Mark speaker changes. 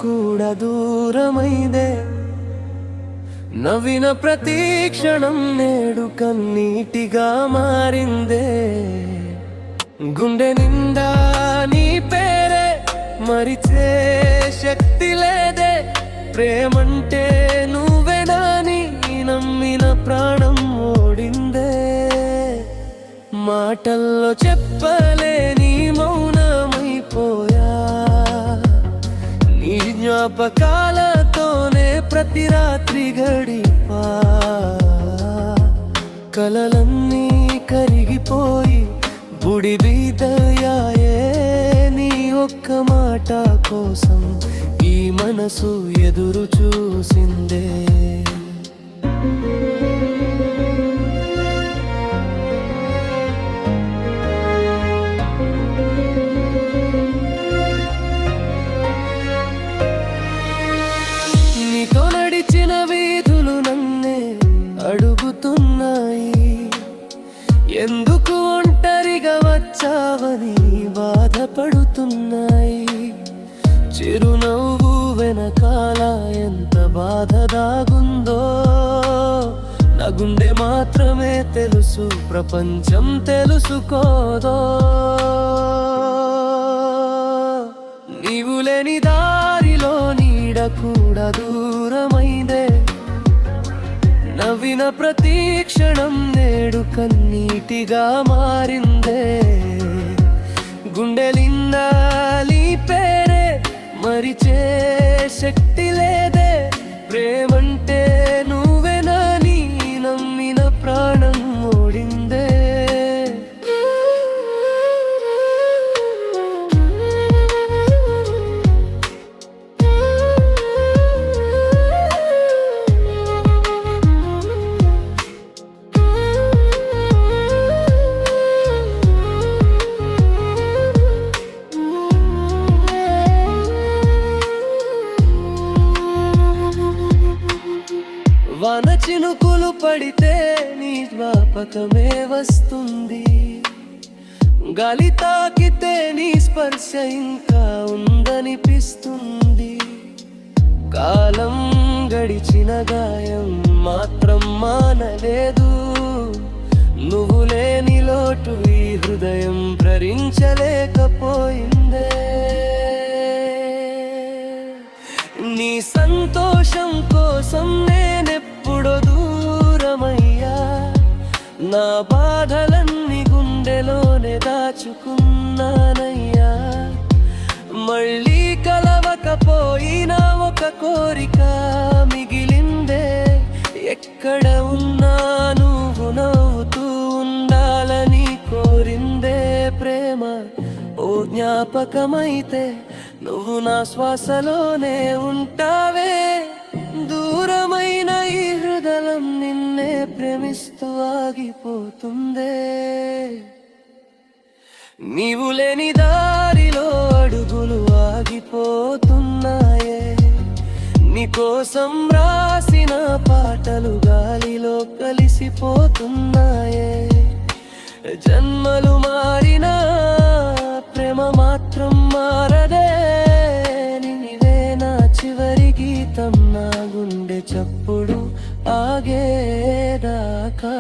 Speaker 1: కూడా దూరమైందే. నవ్విన ప్రతి క్షణం నేడు కన్నీటిగా మారిందే. గుండె నిండా నీ పేరే, మరిచే శక్తి లేదే. ప్రేమంటే నువ్వేనాని నమ్మిన ప్రాణం ఓడిందే. మాటల్లో చెప్పలేని మౌనమైపోయా. నీ జ్ఞాపకాలతోనే ప్రతి రాత్రి గడిపా. కలలన్నీ కరిగిపోయి బుడిబిదయాయే. నీ ఒక్క మాట కోసం ఈ మనసు ఎదురు చూసిందే. నీతో నడిచిన వీధులు నన్నే అడుగుతున్నాయి, ఎందుకు ఒంటరిగా వచ్చావని బాధపడుతున్నాయి. చిరునవ్వు వెనకాల ఎంత బాధ దాగుందో నా గుండె మాత్రమే తెలుసు, ప్రపంచం తెలుసుకోదో. నీవు లేని దారిలో నీడ కూడా దూరమైందే. నవ్విన ప్రతి క్షణం నేడు కన్నీటిగా మారిందే. గుండెలిందాలి పేరే, మరిచే శక్తి లేదే. ప్రేమంటే నువ్వేనాని నమ్మిన ప్రాణం ఓడిందే. వాన చినుకులు పడితే నీ జ్ఞాపకమే వస్తుంది. గాలి తాకితే నీ స్పర్శ ఇంకా ఉందనిపిస్తుంది. కాలం గడిచిన గాయం మాత్రం మానలేదు. నువ్వు లేని లోటు ఈ హృదయం భరించలేకపోయిందే. నీ సంతోషం కోసం నేనెప్పుడో దూరమయ్యా. నా బాధలన్నీ గుండెలోనే దాచుకున్నానయ్యా. మళ్ళీ కలవకపోయినా ఒక కోరిక మిగిలిందే. ఎక్కడ ఉన్నా నువ్వు నవ్వుతూ ఉండాలని కోరిందే ప్రేమ. ఓ జ్ఞాపకమైతే నువ్వు నా శ్వాసలోనే ఉంటావే. దూరమైన ఈ హృదయం నిన్నే ప్రేమిస్తూ ఆగిపోతుందే. నీవు లేని దారిలో అడుగులు ఆగిపోతున్నాయే. నీకోసం రాసిన పాటలు గాలిలో కలిసిపోతున్నాయే. జన్మలు మారినా ప్రేమ మాత్రం మారదే. నీవే నా చివరి గీతం, నా గుండె చప్పుడు ఆగేదాకా.